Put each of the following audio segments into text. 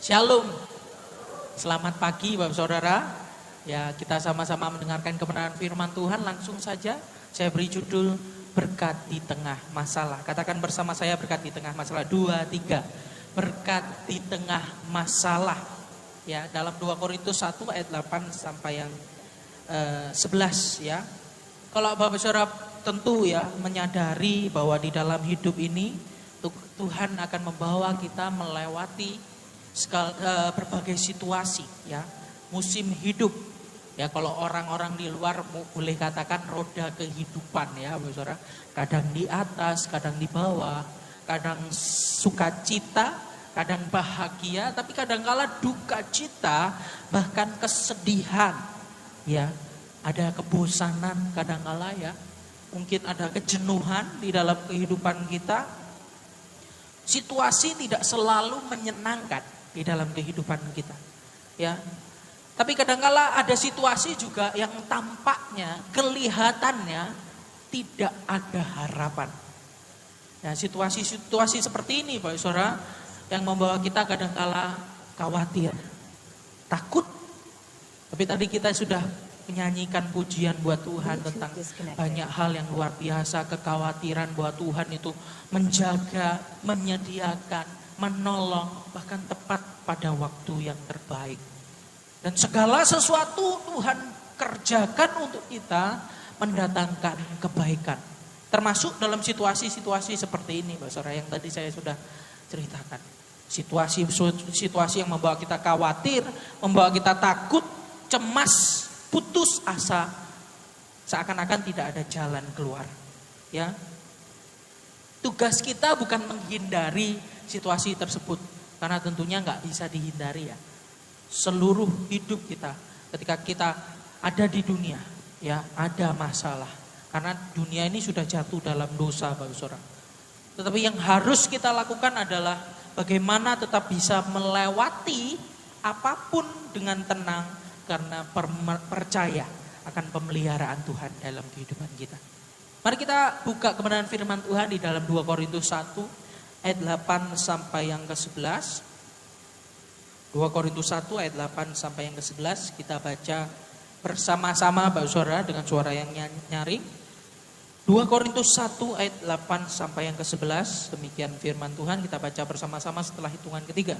Shalom. Selamat pagi Bapak Saudara. Ya, kita sama-sama mendengarkan kebenaran firman Tuhan. Langsung saja saya beri judul berkat di tengah masalah. Katakan bersama saya, berkat di tengah masalah. 2, 3. Berkat di tengah masalah. Ya, dalam 2 Korintus 1 ayat 8 sampai yang 11 ya. Kalau Bapak Saudara tentu ya menyadari bahwa di dalam hidup ini Tuhan akan membawa kita melewati berbagai situasi ya, musim hidup ya. Kalau orang-orang di luar boleh katakan roda kehidupan ya Bapak Saudara. Kadang di atas, kadang di bawah, kadang sukacita, kadang bahagia, tapi kadang-kala duka cita, bahkan kesedihan ya. Ada kebosanan kadang-kala ya. Mungkin ada kejenuhan di dalam kehidupan kita. Situasi tidak selalu menyenangkan di dalam kehidupan kita ya. Tapi kadangkala ada situasi juga yang tampaknya, kelihatannya tidak ada harapan. Nah, situasi-situasi seperti ini Bapak Saudara yang membawa kita kadangkala khawatir, takut. Tapi tadi kita sudah menyanyikan pujian buat Tuhan tentang banyak hal yang luar biasa. Kekhawatiran bahwa Tuhan itu menjaga, menyediakan, menolong, bahkan tepat pada waktu yang terbaik. Dan segala sesuatu Tuhan kerjakan untuk kita mendatangkan kebaikan. Termasuk dalam situasi-situasi seperti ini Bapak Saudara yang tadi saya sudah ceritakan. Situasi yang membawa kita khawatir, membawa kita takut, cemas, putus asa, seakan-akan tidak ada jalan keluar ya. Tugas kita bukan menghindari situasi tersebut, karena tentunya nggak bisa dihindari ya. Seluruh hidup kita ketika kita ada di dunia ya, ada masalah, karena dunia ini sudah jatuh dalam dosa Bapak Saudara. Tetapi yang harus kita lakukan adalah bagaimana tetap bisa melewati apapun dengan tenang, karena percaya akan pemeliharaan Tuhan dalam kehidupan kita. Mari kita buka kebenaran firman Tuhan di dalam 2 Korintus 1 ayat 8 sampai yang ke-11. 2 Korintus 1 ayat 8 sampai yang ke-11. Kita baca bersama-sama Bapak Saudara dengan suara yang nyaring. 2 Korintus 1 ayat 8 sampai yang ke-11. Demikian firman Tuhan, kita baca bersama-sama setelah hitungan ketiga.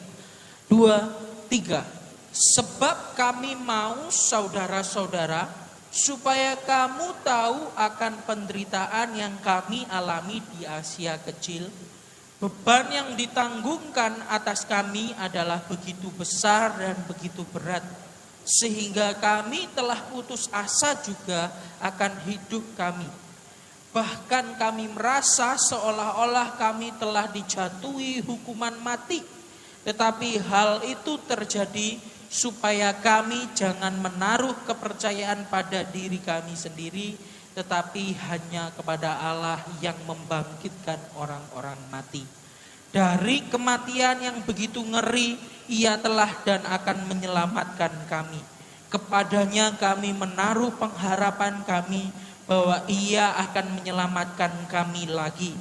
2, 3. Sebab kami mau saudara-saudara supaya kamu tahu akan penderitaan yang kami alami di Asia Kecil. Beban yang ditanggungkan atas kami adalah begitu besar dan begitu berat, sehingga kami telah putus asa juga akan hidup kami. Bahkan kami merasa seolah-olah kami telah dijatuhi hukuman mati. Tetapi hal itu terjadi supaya kami jangan menaruh kepercayaan pada diri kami sendiri, tetapi hanya kepada Allah yang membangkitkan orang-orang mati. Dari kematian yang begitu ngeri, Ia telah dan akan menyelamatkan kami. Kepadanya kami menaruh pengharapan kami bahwa Ia akan menyelamatkan kami lagi.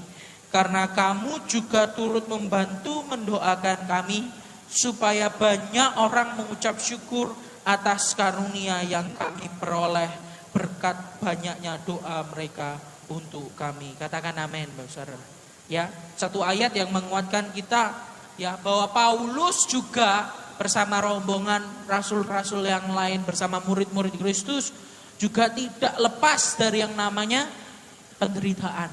Karena kamu juga turut membantu mendoakan kami, supaya banyak orang mengucap syukur atas karunia yang kami peroleh berkat banyaknya doa mereka untuk kami. Katakan amin Bapak Saudara. Ya, satu ayat yang menguatkan kita ya, bahwa Paulus juga bersama rombongan rasul-rasul yang lain, bersama murid-murid Kristus juga tidak lepas dari yang namanya penderitaan.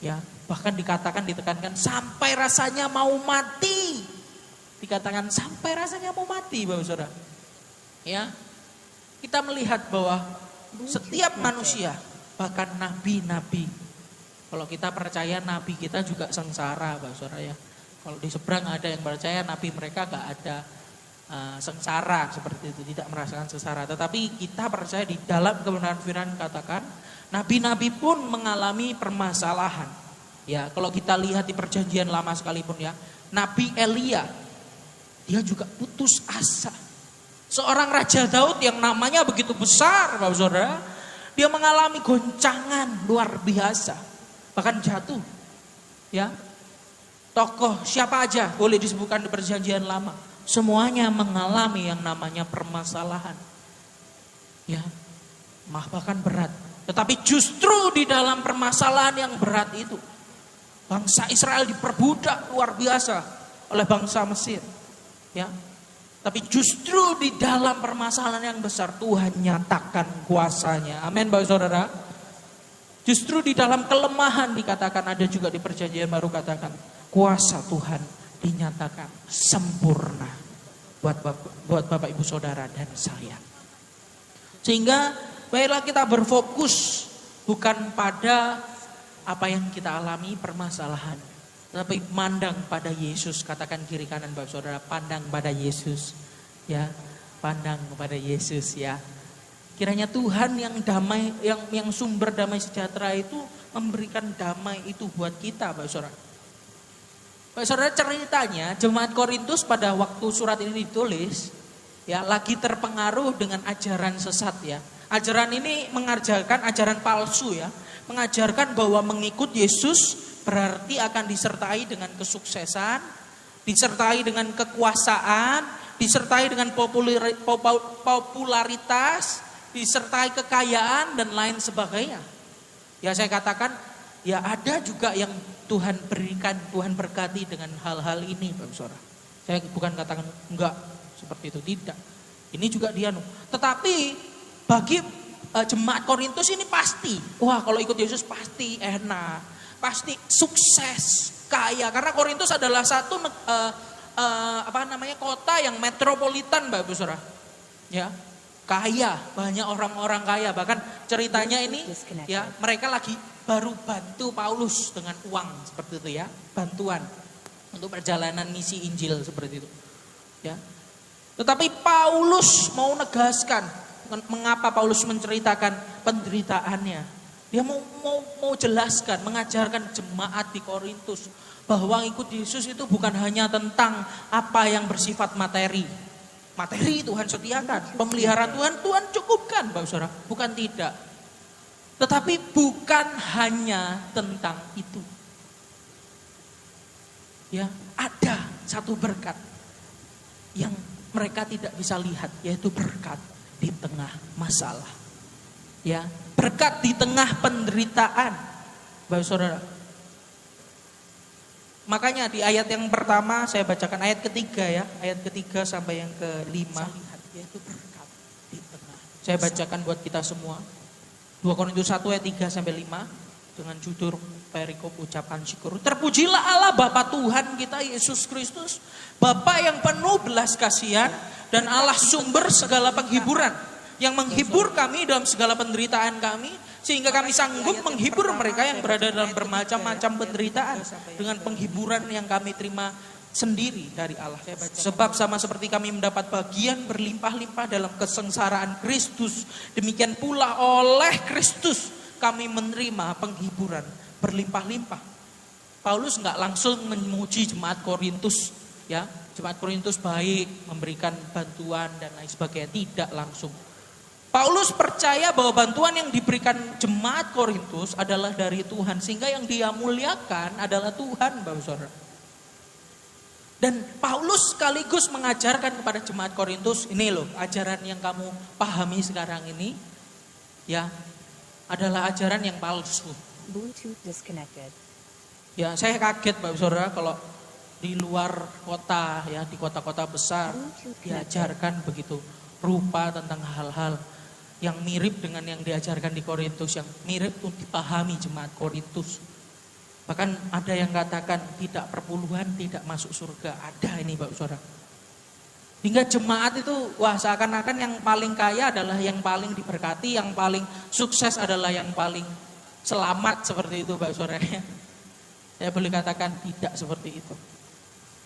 Ya, bahkan ditekankan sampai rasanya mau mati. Dikatakan sampai rasanya mau mati Bapak Saudara. Ya. Kita melihat bahwa setiap manusia, bahkan nabi-nabi, kalau kita percaya nabi kita juga sengsara Bapak Saudara ya. Kalau di seberang ada yang percaya nabi mereka gak ada sengsara seperti itu, tidak merasakan sengsara. Tetapi kita percaya di dalam kebenaran firman katakan nabi-nabi pun mengalami permasalahan. Ya, kalau kita lihat di perjanjian lama sekalipun ya, Nabi Elia dia juga putus asa. Seorang Raja Daud yang namanya begitu besar Bapak Saudara, dia mengalami goncangan luar biasa, bahkan jatuh. Ya, tokoh siapa aja boleh disebutkan di perjanjian lama, Semuanya mengalami yang namanya permasalahan. Ya, bahkan berat. Tetapi justru di dalam permasalahan yang berat itu, bangsa Israel diperbudak luar biasa oleh bangsa Mesir. Ya, tapi justru di dalam permasalahan yang besar Tuhan nyatakan kuasanya. Amin, Bapak Saudara. Justru di dalam kelemahan dikatakan, ada juga di perjanjian baru katakan, kuasa Tuhan dinyatakan sempurna buat Bapak Ibu Saudara dan saya. Sehingga baiklah kita berfokus bukan pada apa yang kita alami permasalahan, tapi mandang pada Yesus. Katakan kiri kanan Bapak Saudara, pandang pada Yesus. Ya, pandang kepada Yesus ya. Kiranya Tuhan yang damai, yang sumber damai sejahtera itu memberikan damai itu buat kita, Bapak Saudara. Bapak Saudara, ceritanya jemaat Korintus pada waktu surat ini ditulis, ya, lagi terpengaruh dengan ajaran sesat ya. Ajaran ini mengajarkan ajaran palsu ya. Mengajarkan bahwa mengikut Yesus berarti akan disertai dengan kesuksesan, disertai dengan kekuasaan, disertai dengan popularitas, disertai kekayaan dan lain sebagainya. Ya, saya katakan, ya ada juga yang Tuhan berikan, Tuhan berkati dengan hal-hal ini, Bapak Saudara. Saya bukan katakan enggak seperti itu, tidak. Ini juga dia. Tetapi bagi jemaat Korintus ini pasti, wah kalau ikut Yesus pasti enak, pasti sukses, kaya. Karena Korintus adalah satu kota yang metropolitan, Bapak Saudara. Ya, kaya, banyak orang-orang kaya. Bahkan ceritanya ini, ya, mereka lagi baru bantu Paulus dengan uang seperti itu ya, bantuan untuk perjalanan misi Injil seperti itu. Ya. Tetapi Paulus mau negaskan, mengapa Paulus menceritakan penderitaannya. Dia mau jelaskan, mengajarkan jemaat di Korintus bahwa ikut Yesus itu bukan hanya tentang apa yang bersifat materi. Materi Tuhan sediakan, pemeliharaan Tuhan cukupkan, Bapak Saudara, bukan tidak. Tetapi bukan hanya tentang itu. Ya, ada satu berkat yang mereka tidak bisa lihat, yaitu berkat di tengah masalah. Ya, berkat di tengah penderitaan, Bapak Saudara. Makanya di ayat yang pertama saya bacakan ayat ketiga ya, ayat ketiga sampai yang kelima. Yaitu berkat di tengah. Saya bacakan buat kita semua. 2 Korintus 1 ayat 3 sampai 5 dengan judul perikop ucapan syukur. Terpujilah Allah Bapa Tuhan kita Yesus Kristus, Bapa yang penuh belas kasihan dan Allah sumber segala penghiburan, yang menghibur kami dalam segala penderitaan kami, sehingga kami sanggup menghibur mereka yang berada dalam bermacam-macam penderitaan dengan penghiburan yang kami terima sendiri dari Allah. Sebab sama seperti kami mendapat bagian berlimpah-limpah dalam kesengsaraan Kristus, demikian pula oleh Kristus kami menerima penghiburan berlimpah-limpah. Paulus nggak langsung memuji jemaat Korintus, ya, jemaat Korintus baik, memberikan bantuan dan lain sebagainya, tidak langsung. Paulus percaya bahwa bantuan yang diberikan jemaat Korintus adalah dari Tuhan, sehingga yang dia muliakan adalah Tuhan, Bapak Saudara. Dan Paulus sekaligus mengajarkan kepada jemaat Korintus, ini loh ajaran yang kamu pahami sekarang ini, ya, adalah ajaran yang palsu. Bluetooth disconnected. Ya, saya kaget Bapak Saudara kalau di luar kota, ya, di kota-kota besar diajarkan begitu rupa tentang hal-hal yang mirip dengan yang diajarkan di Korintus, yang mirip untuk dipahami jemaat Korintus. Bahkan ada yang katakan tidak perpuluhan tidak masuk surga. Ada ini Bapak Saudara. Hingga jemaat itu, wah seakan-akan yang paling kaya adalah yang paling diberkati, yang paling sukses adalah yang paling selamat, seperti itu Bapak Saudara. Saya boleh katakan tidak seperti itu.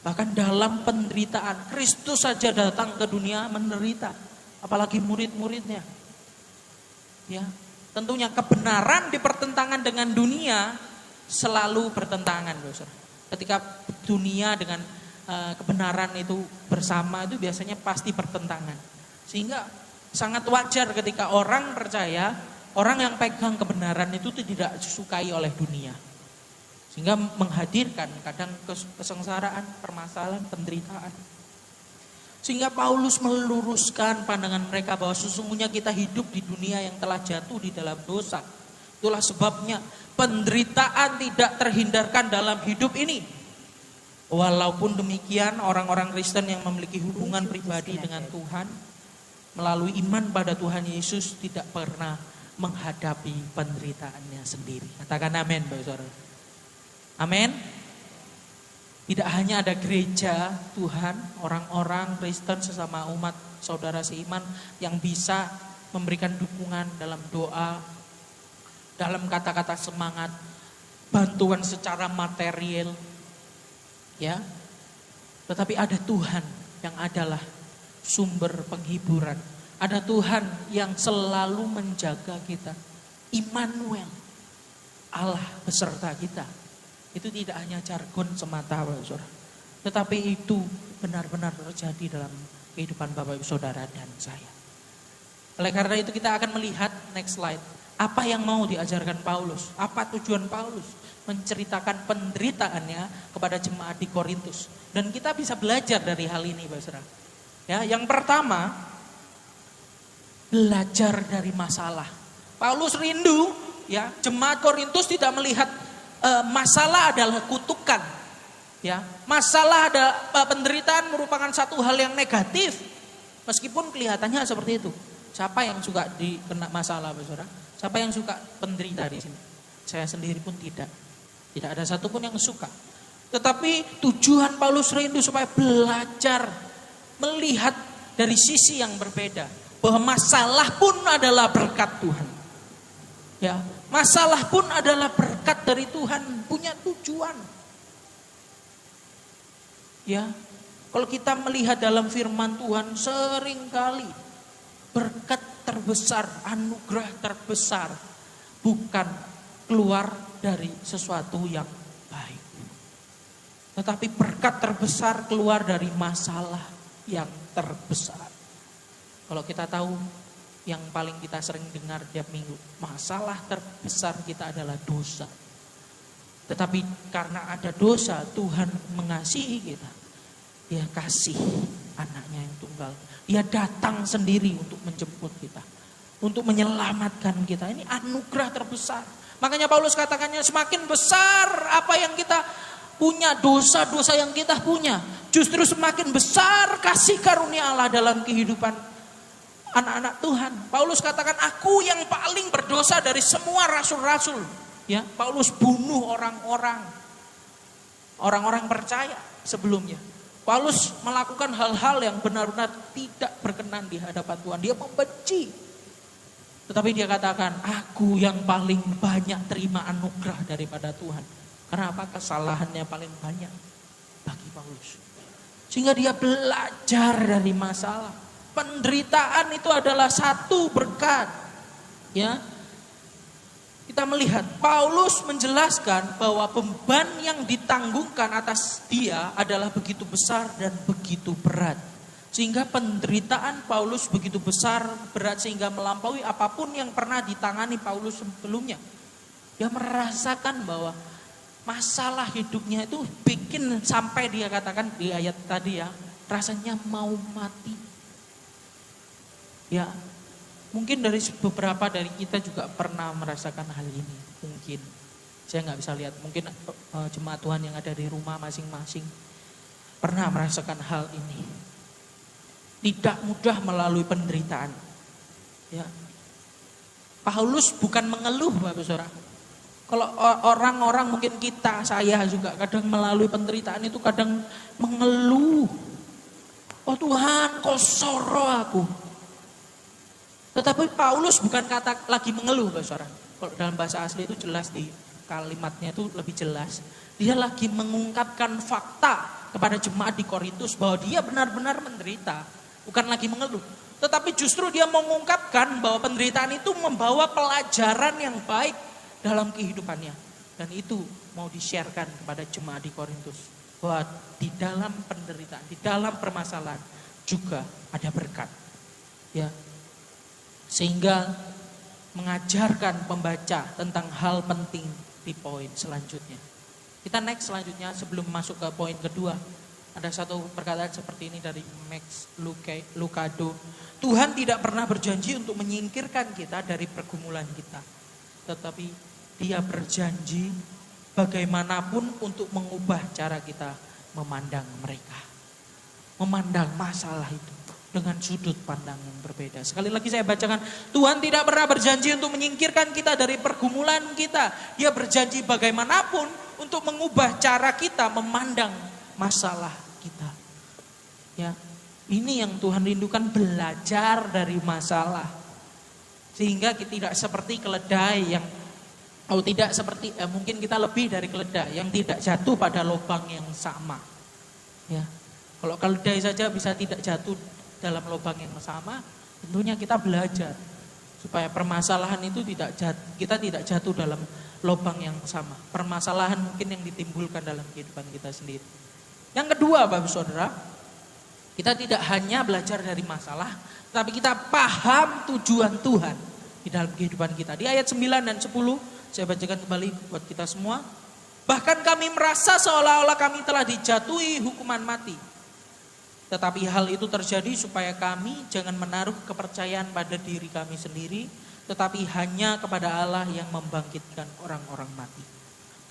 Bahkan dalam penderitaan, Kristus saja datang ke dunia menderita, apalagi murid-muridnya. Ya, tentunya kebenaran dipertentangan dengan dunia selalu bertentangan, Bapak. Ketika dunia dengan kebenaran itu bersama, itu biasanya pasti bertentangan. Sehingga sangat wajar ketika orang percaya, orang yang pegang kebenaran itu tidak disukai oleh dunia. Sehingga menghadirkan kadang kesengsaraan, permasalahan, penderitaan. Sehingga Paulus meluruskan pandangan mereka bahwa sesungguhnya kita hidup di dunia yang telah jatuh di dalam dosa. Itulah sebabnya penderitaan tidak terhindarkan dalam hidup ini. Walaupun demikian, orang-orang Kristen yang memiliki hubungan pribadi dengan Tuhan melalui iman pada Tuhan Yesus tidak pernah menghadapi penderitaannya sendiri. Katakan amin, Bapak Saudara. Amin. Tidak hanya ada gereja Tuhan, orang-orang Kristen sesama umat saudara seiman yang bisa memberikan dukungan dalam doa, dalam kata-kata semangat, bantuan secara material, ya. Tetapi ada Tuhan yang adalah sumber penghiburan. Ada Tuhan yang selalu menjaga kita. Immanuel, Allah beserta kita. Itu tidak hanya jargon semata, Bapak Saudara, tetapi itu benar-benar terjadi dalam kehidupan Bapak Ibu Saudara dan saya. Oleh karena itu kita akan melihat next slide. Apa yang mau diajarkan Paulus? Apa tujuan Paulus menceritakan penderitaannya kepada jemaat di Korintus? Dan kita bisa belajar dari hal ini, Bapak Saudara. Ya, yang pertama, belajar dari masalah. Paulus rindu, ya, jemaat Korintus tidak melihat masalah adalah kutukan, ya. Masalah ada penderitaan merupakan satu hal yang negatif, meskipun kelihatannya seperti itu. Siapa yang suka dikena masalah, Saudara? Siapa yang suka penderita di sini? Saya sendiri pun tidak ada satupun yang suka. Tetapi tujuan Paulus rindu supaya belajar melihat dari sisi yang berbeda, bahwa masalah pun adalah berkat Tuhan. Ya, masalah pun adalah berkat dari Tuhan, punya tujuan. Ya, kalau kita melihat dalam firman Tuhan seringkali berkat terbesar, anugerah terbesar bukan keluar dari sesuatu yang baik, tetapi berkat terbesar keluar dari masalah yang terbesar. Kalau kita tahu, yang paling kita sering dengar tiap minggu, masalah terbesar kita adalah dosa. Tetapi karena ada dosa, Tuhan mengasihi kita. Dia kasih anaknya yang tunggal. Dia datang sendiri untuk menjemput kita, untuk menyelamatkan kita. Ini anugerah terbesar. Makanya Paulus katakannya, semakin besar apa yang kita punya, dosa-dosa yang kita punya, justru semakin besar kasih karunia Allah dalam kehidupan anak-anak Tuhan. Paulus katakan, aku yang paling berdosa dari semua rasul-rasul. Ya, Paulus bunuh orang-orang percaya sebelumnya. Paulus melakukan hal-hal yang benar-benar tidak berkenan di hadapan Tuhan. Dia membenci. Tetapi dia katakan, aku yang paling banyak terima anugerah daripada Tuhan. Karena apa? Kesalahannya paling banyak bagi Paulus. Sehingga dia belajar dari masalah. Penderitaan itu adalah satu berkat. Ya. Kita melihat Paulus menjelaskan bahwa beban yang ditanggungkan atas dia adalah begitu besar dan begitu berat. Sehingga penderitaan Paulus begitu besar, berat sehingga melampaui apapun yang pernah ditangani Paulus sebelumnya. Dia merasakan bahwa masalah hidupnya itu bikin sampai dia katakan di ayat tadi ya, rasanya mau mati. Ya, mungkin dari beberapa dari kita juga pernah merasakan hal ini. Mungkin, saya nggak bisa lihat. Mungkin jemaat Tuhan yang ada di rumah masing-masing pernah merasakan hal ini. Tidak mudah melalui penderitaan. Ya, Paulus bukan mengeluh, Bapak Saudara. Kalau orang-orang mungkin kita, saya juga kadang melalui penderitaan itu kadang mengeluh. Oh Tuhan, kok soro aku. Tetapi Paulus bukan kata lagi mengeluh, Bapak Saudara. Kalau dalam bahasa asli itu jelas, di kalimatnya itu lebih jelas. Dia lagi mengungkapkan fakta kepada jemaat di Korintus bahwa dia benar-benar menderita, bukan lagi mengeluh. Tetapi justru dia mengungkapkan bahwa penderitaan itu membawa pelajaran yang baik dalam kehidupannya. Dan itu mau di-sharekan kepada jemaat di Korintus. Bahwa di dalam penderitaan, di dalam permasalahan juga ada berkat. Ya. Sehingga mengajarkan pembaca tentang hal penting di poin selanjutnya. Kita next selanjutnya sebelum masuk ke poin kedua. Ada satu perkataan seperti ini dari Max Lucado. Tuhan tidak pernah berjanji untuk menyingkirkan kita dari pergumulan kita. Tetapi Dia berjanji bagaimanapun untuk mengubah cara kita memandang mereka. Memandang masalah itu dengan sudut pandang yang berbeda. Sekali lagi saya bacakan, Tuhan tidak pernah berjanji untuk menyingkirkan kita dari pergumulan kita. Dia berjanji bagaimanapun untuk mengubah cara kita memandang masalah kita. Ya, ini yang Tuhan rindukan, belajar dari masalah. Sehingga kita tidak seperti keledai yang tidak seperti mungkin kita lebih dari keledai yang tidak jatuh pada lubang yang sama. Ya. Kalau keledai saja bisa tidak jatuh dalam lubang yang sama, tentunya kita belajar supaya permasalahan itu kita tidak jatuh dalam lubang yang sama. Permasalahan mungkin yang ditimbulkan dalam kehidupan kita sendiri. Yang kedua, Bapak Saudara, kita tidak hanya belajar dari masalah, tapi kita paham tujuan Tuhan di dalam kehidupan kita. Di ayat 9 dan 10, saya bacakan kembali buat kita semua. Bahkan kami merasa seolah-olah kami telah dijatuhi hukuman mati. Tetapi hal itu terjadi supaya kami jangan menaruh kepercayaan pada diri kami sendiri, tetapi hanya kepada Allah yang membangkitkan orang-orang mati.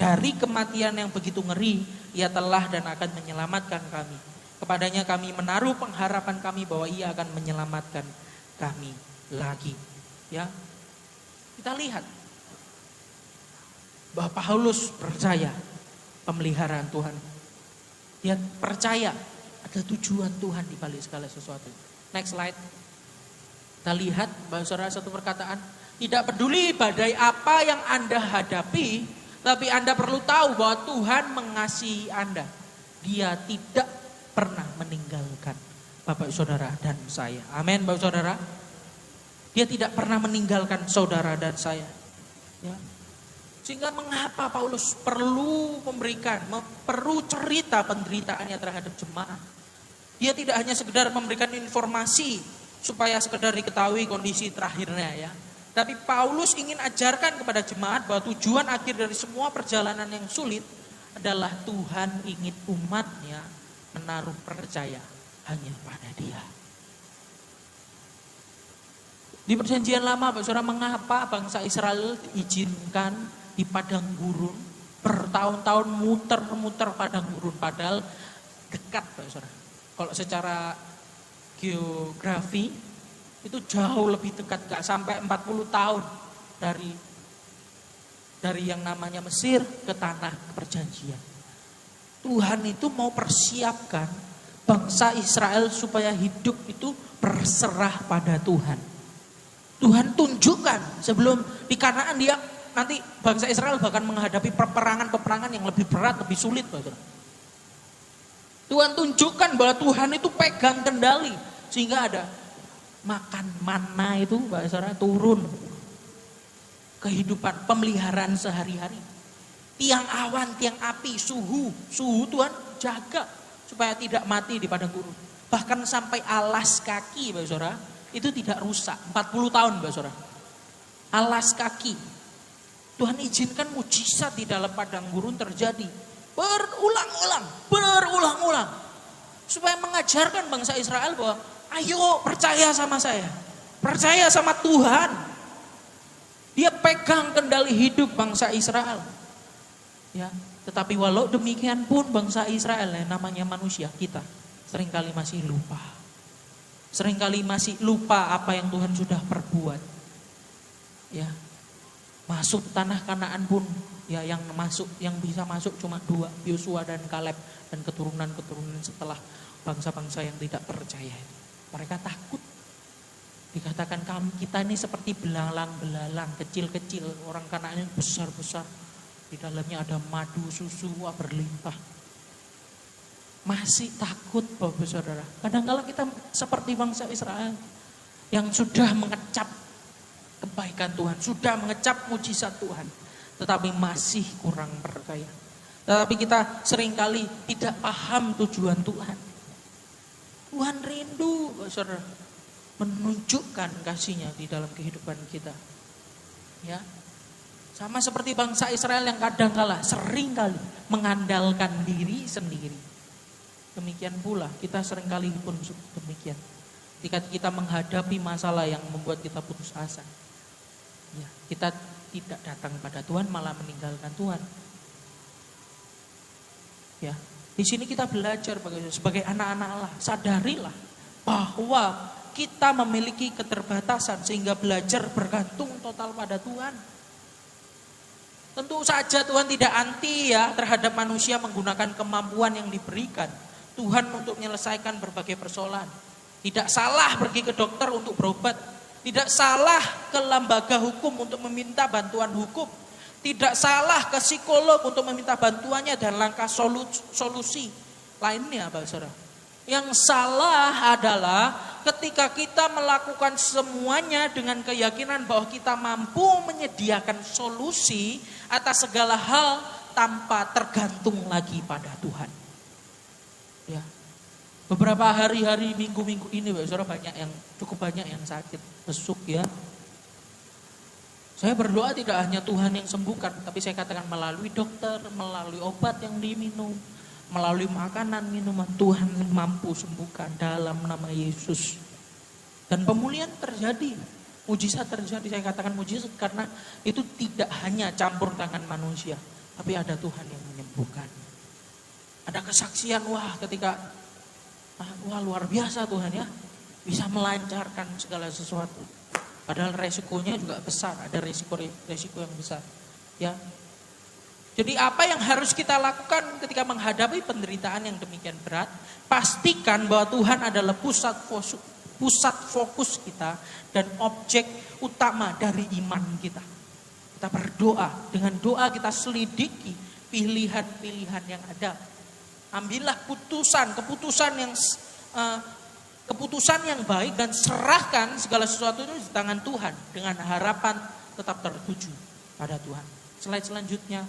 Dari kematian yang begitu ngeri, Ia telah dan akan menyelamatkan kami. Kepadanya kami menaruh pengharapan kami bahwa Ia akan menyelamatkan kami lagi. Ya, kita lihat bahwa Paulus percaya pemeliharaan Tuhan. Dia percaya ada tujuan Tuhan di balik segala sesuatu. Next slide. Kita lihat Bapak Saudara satu perkataan. Tidak peduli badai apa yang Anda hadapi, tapi Anda perlu tahu bahwa Tuhan mengasihi Anda. Dia tidak pernah meninggalkan Bapak Saudara dan saya. Amin Bapak Saudara. Dia tidak pernah meninggalkan saudara dan saya. Ya. Sehingga mengapa Paulus perlu perlu cerita penderitaannya terhadap jemaat. Dia tidak hanya sekedar memberikan informasi supaya sekedar diketahui kondisi terakhirnya ya. Tapi Paulus ingin ajarkan kepada jemaat bahwa tujuan akhir dari semua perjalanan yang sulit adalah Tuhan ingin umatnya menaruh percaya hanya pada Dia. Di perjanjian lama, Bapak Saudara, mengapa bangsa Israel diizinkan di padang gurun bertahun-tahun muter-muter padang gurun padahal dekat, Bapak Saudara. Kalau secara geografi itu jauh lebih dekat, gak sampai 40 tahun dari yang namanya Mesir ke tanah perjanjian. Tuhan itu mau persiapkan bangsa Israel supaya hidup itu berserah pada Tuhan. Tuhan tunjukkan sebelum di Kanaan dia nanti bangsa Israel bahkan menghadapi peperangan yang lebih berat, lebih sulit. Tuhan tunjukkan bahwa Tuhan itu pegang kendali sehingga ada makan mana itu Pak Saudara turun. Kehidupan pemeliharaan sehari-hari. Tiang awan, tiang api, suhu Tuhan jaga supaya tidak mati di padang gurun. Bahkan sampai alas kaki Pak Saudara itu tidak rusak. 40 tahun Pak Saudara. Alas kaki. Tuhan izinkan mujizat di dalam padang gurun terjadi. Berulang-ulang. Supaya mengajarkan bangsa Israel bahwa ayo percaya sama saya. Percaya sama Tuhan. Dia pegang kendali hidup bangsa Israel. Ya, tetapi walau demikian pun bangsa Israel yang namanya manusia kita seringkali masih lupa. Seringkali masih lupa apa yang Tuhan sudah perbuat. Ya. Masuk tanah Kanaan pun ya yang bisa masuk cuma 2, Yosua dan Kaleb dan keturunan-keturunan setelah bangsa-bangsa yang tidak percaya itu. Mereka takut. Dikatakan kita ini seperti belalang-belalang kecil-kecil, orang Kanaan ini besar-besar. Di dalamnya ada madu, susu, berlimpah. Masih takut Bapak Saudara. Kadang-kala kita seperti bangsa Israel yang sudah mengecap kebaikan Tuhan, sudah mengecap mujizat Tuhan, tetapi masih kurang percaya. Tetapi kita seringkali tidak paham tujuan Tuhan. Tuhan rindu, Saudara, menunjukkan kasih-Nya di dalam kehidupan kita. Ya. Sama seperti bangsa Israel yang kadang-kala seringkali mengandalkan diri sendiri. Demikian pula kita seringkali pun demikian. Ketika kita menghadapi masalah yang membuat kita putus asa, ya, kita tidak datang pada Tuhan, malah meninggalkan Tuhan. Ya, di sini kita belajar sebagai anak-anak Allah, sadarilah bahwa kita memiliki keterbatasan sehingga belajar bergantung total pada Tuhan. Tentu saja Tuhan tidak anti ya terhadap manusia menggunakan kemampuan yang diberikan Tuhan untuk menyelesaikan berbagai persoalan. Tidak salah pergi ke dokter untuk berobat. Tidak salah ke lembaga hukum untuk meminta bantuan hukum. Tidak salah ke psikolog untuk meminta bantuannya dan langkah solusi lainnya, Bapak Saudara. Yang salah adalah ketika kita melakukan semuanya dengan keyakinan bahwa kita mampu menyediakan solusi atas segala hal tanpa tergantung lagi pada Tuhan. Ya. Beberapa hari-hari, minggu-minggu ini, Bapak Saudara, cukup banyak yang sakit, besuk ya. Saya berdoa tidak hanya Tuhan yang sembuhkan, tapi saya katakan melalui dokter, melalui obat yang diminum, melalui makanan, minuman, Tuhan mampu sembuhkan dalam nama Yesus. Dan pemulihan terjadi, mujizat terjadi. Saya katakan mujizat karena itu tidak hanya campur tangan manusia, tapi ada Tuhan yang menyembuhkan. Ada kesaksian, ketika luar biasa Tuhan ya, bisa melancarkan segala sesuatu. Padahal resikonya juga besar, ada resiko yang besar. Ya. Jadi apa yang harus kita lakukan ketika menghadapi penderitaan yang demikian berat? Pastikan bahwa Tuhan adalah pusat fokus kita dan objek utama dari iman kita. Kita berdoa, dengan doa kita selidiki pilihan-pilihan yang ada. Ambillah keputusan yang baik dan serahkan segala sesuatu itu di tangan Tuhan dengan harapan tetap tertuju pada Tuhan. Slide selanjutnya.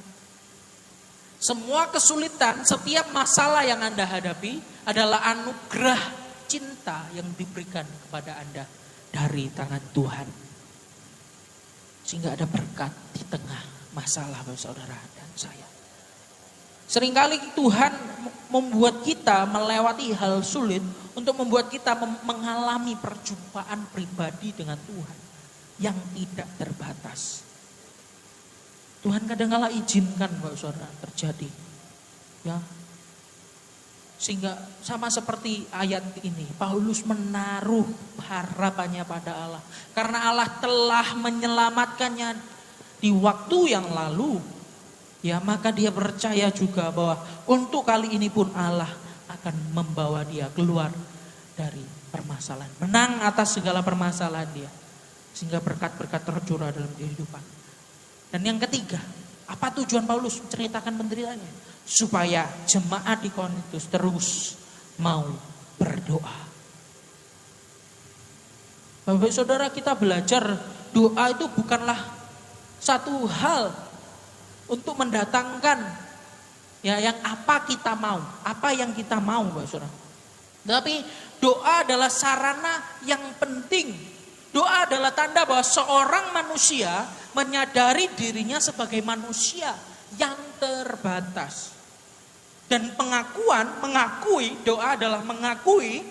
Semua kesulitan, setiap masalah yang Anda hadapi adalah anugerah cinta yang diberikan kepada Anda dari tangan Tuhan. Sehingga ada berkat di tengah masalah Bapak Saudara dan saya. Seringkali Tuhan membuat kita melewati hal sulit untuk membuat kita mengalami perjumpaan pribadi dengan Tuhan yang tidak terbatas. Tuhan kadang-kala izinkan Bapak Saudara terjadi. Ya. Sehingga sama seperti ayat ini, Paulus menaruh harapannya pada Allah. Karena Allah telah menyelamatkannya di waktu yang lalu. Ya, maka dia percaya juga bahwa untuk kali ini pun Allah akan membawa dia keluar dari permasalahan. Menang atas segala permasalahan dia. Sehingga berkat-berkat tercurah dalam kehidupan. Dan yang ketiga, apa tujuan Paulus menceritakan penderitaannya? Supaya jemaat di Korintus terus mau berdoa. Bapak Saudara, kita belajar doa itu bukanlah satu hal untuk mendatangkan ya yang apa kita mau, apa yang kita mau, Bapak Saudara. Tapi doa adalah sarana yang penting. Doa adalah tanda bahwa seorang manusia menyadari dirinya sebagai manusia yang terbatas. Dan mengakui, doa adalah mengakui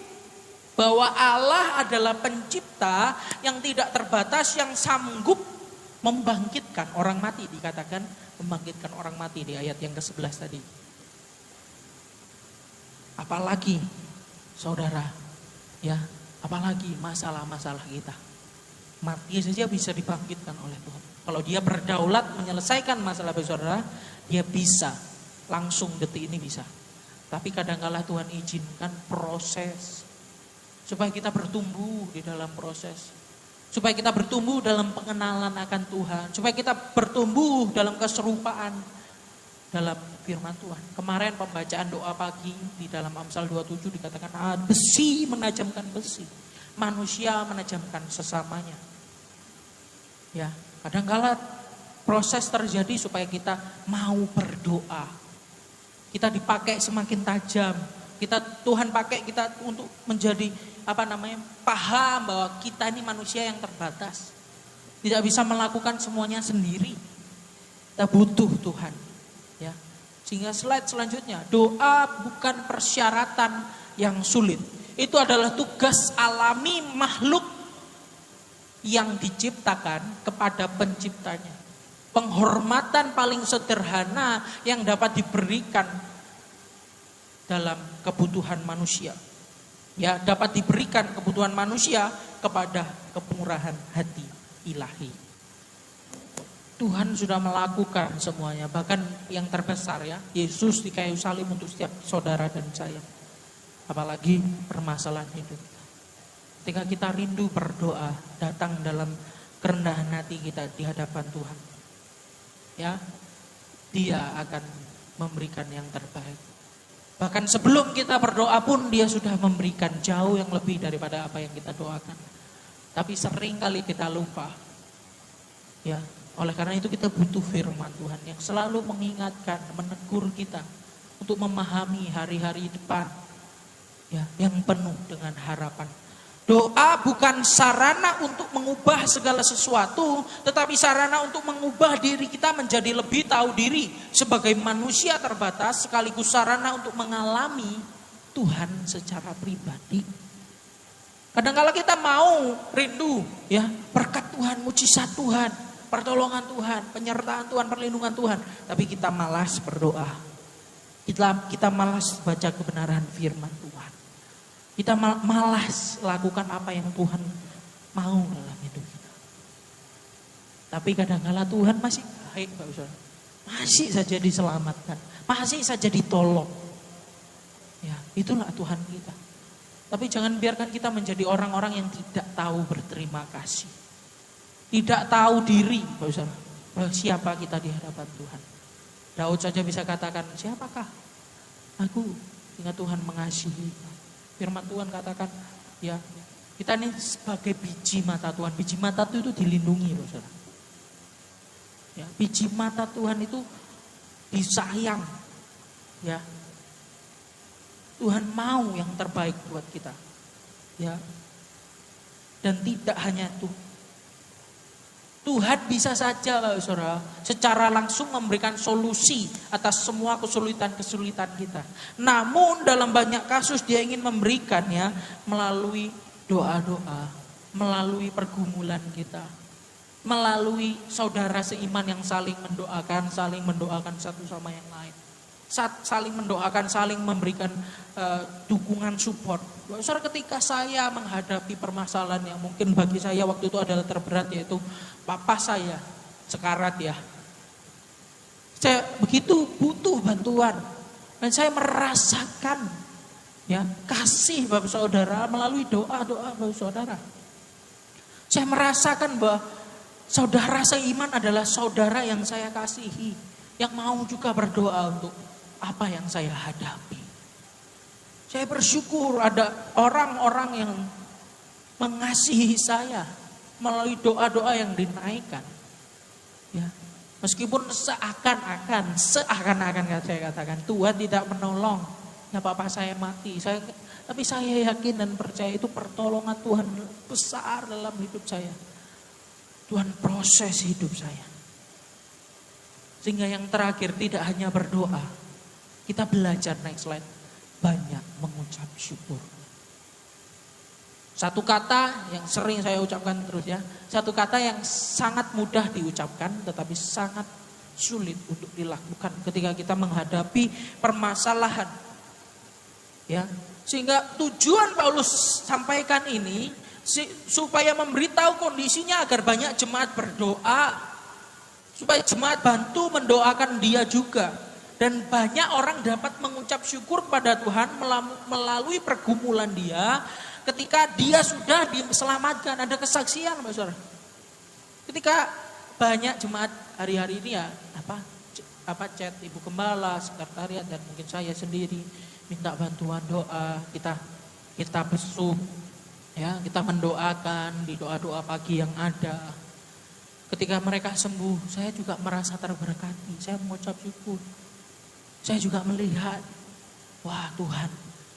bahwa Allah adalah pencipta yang tidak terbatas, yang sanggup membangkitkan orang mati. Dikatakan membangkitkan orang mati di ayat yang ke-11 tadi. Apalagi saudara, ya, apalagi masalah-masalah kita. Mati saja bisa dibangkitkan oleh Tuhan. Kalau dia berdaulat menyelesaikan masalah saudara, dia bisa langsung detik ini bisa. Tapi kadang-kala Tuhan izinkan proses supaya kita bertumbuh di dalam proses. Supaya kita bertumbuh dalam pengenalan akan Tuhan. Supaya kita bertumbuh dalam keserupaan dalam firman Tuhan. Kemarin pembacaan doa pagi di dalam Amsal 27 dikatakan besi menajamkan besi. Manusia menajamkan sesamanya. Ya, kadang-kala proses terjadi supaya kita mau berdoa. Kita dipakai semakin tajam. Tuhan pakai kita untuk menjadi paham bahwa kita ini manusia yang terbatas. Tidak bisa melakukan semuanya sendiri. Kita butuh Tuhan. Ya. Sehingga slide selanjutnya, doa bukan persyaratan yang sulit. Itu adalah tugas alami makhluk yang diciptakan kepada penciptanya. Penghormatan paling sederhana yang dapat diberikan dalam kebutuhan manusia. Ya, dapat diberikan kebutuhan manusia kepada kemurahan hati ilahi. Tuhan sudah melakukan semuanya, bahkan yang terbesar ya, Yesus di kayu salib untuk setiap saudara dan saya. Apalagi permasalahan hidup. Ketika kita rindu berdoa, datang dalam kerendahan hati kita di hadapan Tuhan. Ya, Dia akan memberikan yang terbaik. Bahkan sebelum kita berdoa pun Dia sudah memberikan jauh yang lebih daripada apa yang kita doakan. Tapi sering kali kita lupa. Ya, oleh karena itu kita butuh firman Tuhan yang selalu mengingatkan, menegur kita untuk memahami hari-hari depan ya, yang penuh dengan harapan. Doa bukan sarana untuk mengubah segala sesuatu, tetapi sarana untuk mengubah diri kita menjadi lebih tahu diri sebagai manusia terbatas, sekaligus sarana untuk mengalami Tuhan secara pribadi. Kadang-kala kita mau rindu ya, berkat Tuhan, mujizat Tuhan, pertolongan Tuhan, penyertaan Tuhan, perlindungan Tuhan. Tapi kita malas berdoa. Kita malas baca kebenaran firman Tuhan. Kita malas lakukan apa yang Tuhan mau dalam hidup kita. Tapi kadang-kala Tuhan masih baik, Pak Saudara. Masih saja diselamatkan. Masih saja ditolong. Ya, itulah Tuhan kita. Tapi jangan biarkan kita menjadi orang-orang yang tidak tahu berterima kasih. Tidak tahu diri, Pak Saudara, siapa kita di hadapan Tuhan. Daud saja bisa katakan, siapakah aku hingga Tuhan mengasihi. Firman Tuhan katakan, ya kita ini sebagai biji mata Tuhan. Biji mata itu dilindungi, Pak Saudara. Ya, biji mata Tuhan itu disayang. Ya, Tuhan mau yang terbaik buat kita. Ya, dan tidak hanya itu. Tuhan bisa saja, Pak Saudara, secara langsung memberikan solusi atas semua kesulitan-kesulitan kita. Namun dalam banyak kasus Dia ingin memberikannya melalui doa-doa, melalui pergumulan kita, melalui saudara seiman yang saling mendoakan satu sama yang lain. Saling mendoakan, saling memberikan dukungan support. Saudara, ketika saya menghadapi permasalahan yang mungkin bagi saya waktu itu adalah terberat, yaitu papa saya sekarat ya. Saya begitu butuh bantuan dan saya merasakan ya kasih Bapak Saudara melalui doa-doa Bapak Saudara. Saya merasakan bahwa saudara seiman adalah saudara yang saya kasihi, yang mau juga berdoa untuk apa yang saya hadapi. Saya bersyukur ada orang-orang yang mengasihi saya melalui doa-doa yang dinaikkan. Ya, meskipun seakan-akan saya katakan Tuhan tidak menolong. Ya, papa saya mati. Tapi saya yakin dan percaya itu pertolongan Tuhan besar dalam hidup saya. Tuhan proses hidup saya. Sehingga yang terakhir tidak hanya berdoa. Kita belajar, next slide, banyak mengucap syukur. Satu kata yang sering saya ucapkan terus ya. Satu kata yang sangat mudah diucapkan tetapi sangat sulit untuk dilakukan ketika kita menghadapi permasalahan. Ya, sehingga tujuan Paulus sampaikan ini supaya memberitahu kondisinya agar banyak jemaat berdoa, supaya jemaat bantu mendoakan dia juga. Dan banyak orang dapat mengucap syukur kepada Tuhan melalui pergumulan dia ketika dia sudah diselamatkan. Ada kesaksian, Pak Saudara. Ketika banyak jemaat hari-hari ini ya chat Ibu Gembala, sekretariat dan mungkin saya sendiri minta bantuan doa, kita besuk ya, kita mendoakan di doa-doa pagi yang ada. Ketika mereka sembuh, saya juga merasa terberkati. Saya mengucap syukur. Saya juga melihat, wah Tuhan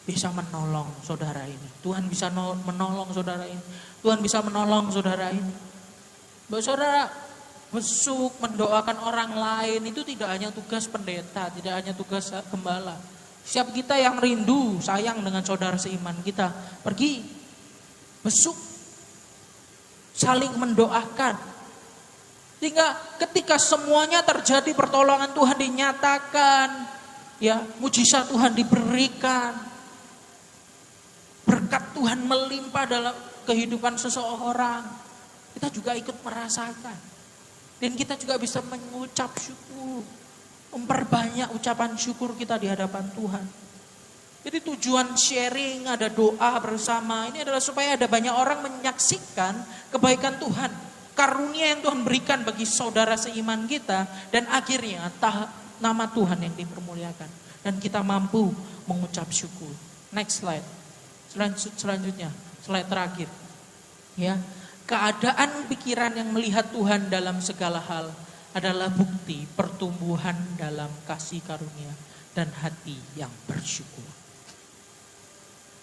bisa menolong saudara ini. Tuhan bisa menolong saudara ini. Tuhan bisa menolong saudara ini. Bapak Saudara, besuk, mendoakan orang lain itu tidak hanya tugas pendeta, tidak hanya tugas gembala. Siap kita yang rindu, sayang dengan saudara seiman kita, pergi besuk, saling mendoakan. Sehingga ketika semuanya terjadi, pertolongan Tuhan dinyatakan, ya, mujizat Tuhan diberikan, berkat Tuhan melimpah dalam kehidupan seseorang, kita juga ikut merasakan. Dan kita juga bisa mengucap syukur, memperbanyak ucapan syukur kita di hadapan Tuhan. Jadi tujuan sharing, ada doa bersama, ini adalah supaya ada banyak orang menyaksikan kebaikan Tuhan, karunia yang Tuhan berikan bagi saudara seiman kita, dan akhirnya nama Tuhan yang dipermuliakan dan kita mampu mengucap syukur. Next slide. Selanjutnya, slide terakhir. Ya, keadaan pikiran yang melihat Tuhan dalam segala hal adalah bukti pertumbuhan dalam kasih karunia dan hati yang bersyukur.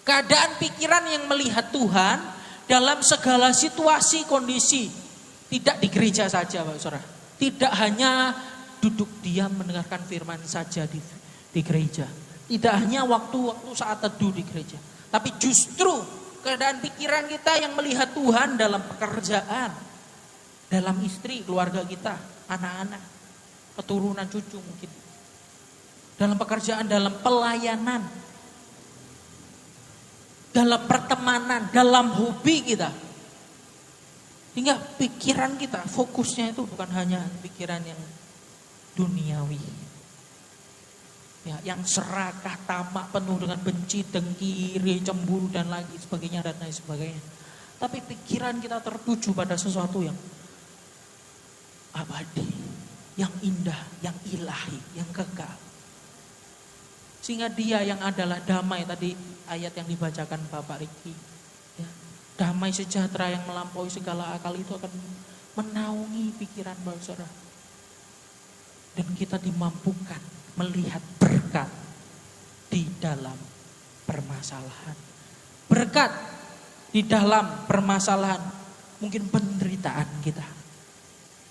Keadaan pikiran yang melihat Tuhan dalam segala situasi kondisi, tidak di gereja saja, Pak Saudara. Tidak hanya duduk diam mendengarkan firman saja di gereja. Tidak hanya waktu-waktu saat teduh di gereja. Tapi justru keadaan pikiran kita yang melihat Tuhan dalam pekerjaan, dalam istri, keluarga kita, anak-anak, keturunan cucu mungkin. Dalam pekerjaan, dalam pelayanan, dalam pertemanan, dalam hobi kita. Hingga pikiran kita, fokusnya itu bukan hanya pikiran yang duniawi. Ya, yang serakah, tamak, penuh dengan benci, dengki, iri, cemburu dan lagi sebagainya dan lain sebagainya. Tapi pikiran kita tertuju pada sesuatu yang abadi, yang indah, yang ilahi, yang kekal. Sehingga dia yang adalah damai, tadi ayat yang dibacakan Bapak Riki. Ya, damai sejahtera yang melampaui segala akal itu akan menaungi pikiran saudara. Dan kita dimampukan melihat berkat di dalam permasalahan. Berkat di dalam permasalahan, mungkin penderitaan kita.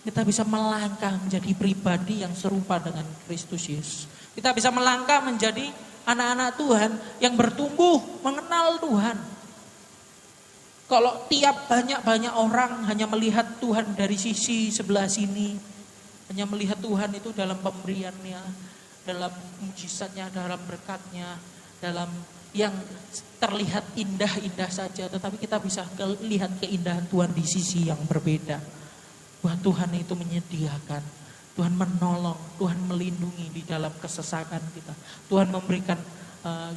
Kita bisa melangkah menjadi pribadi yang serupa dengan Kristus Yesus. Kita bisa melangkah menjadi anak-anak Tuhan yang bertumbuh mengenal Tuhan. Kalau tiap banyak orang hanya melihat Tuhan dari sisi sebelah sini, hanya melihat Tuhan itu dalam pemberiannya, dalam mujizatnya, dalam berkatnya, dalam yang terlihat indah-indah saja, tetapi kita bisa lihat keindahan Tuhan di sisi yang berbeda. Bahwa Tuhan itu menyediakan, Tuhan menolong, Tuhan melindungi di dalam kesesakan kita. Tuhan memberikan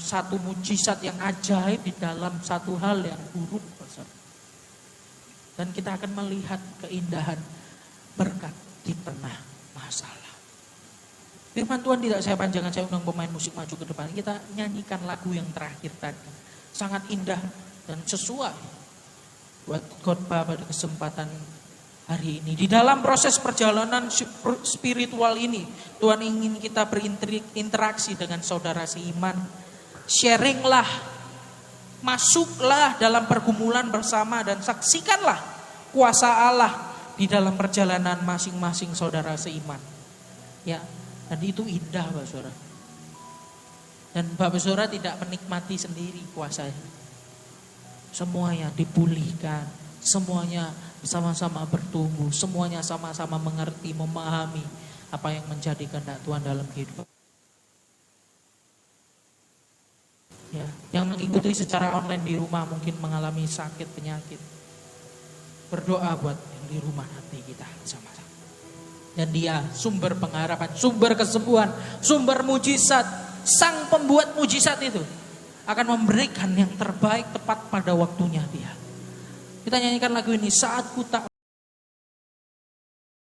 satu mujizat yang ajaib di dalam satu hal yang buruk. Dan kita akan melihat keindahan berkat di tengah masalah. Firman Tuhan tidak saya panjangkan, saya undang pemain musik maju ke depan. Kita nyanyikan lagu yang terakhir tadi. Sangat indah dan sesuai buat khotbah pada kesempatan hari ini. Di dalam proses perjalanan spiritual ini, Tuhan ingin kita berinteraksi dengan saudara seiman. Sharinglah, masuklah dalam pergumulan bersama dan saksikanlah kuasa Allah di dalam perjalanan masing-masing saudara seiman. Ya. Dan itu indah Bapak Saudara. Dan Bapak Saudara tidak menikmati sendiri kuasanya. Semuanya dipulihkan, semuanya sama-sama bertumbuh, semuanya sama-sama mengerti, memahami apa yang menjadi kehendak Tuhan dalam kehidupan. Ya, yang mengikuti secara online di rumah mungkin mengalami sakit, penyakit. Berdoa buat yang di rumah nanti kita sama-sama. Dan dia sumber pengharapan, sumber kesembuhan, sumber mujizat. Sang pembuat mujizat itu akan memberikan yang terbaik tepat pada waktunya dia. Kita nyanyikan lagu ini, Saat Ku Tak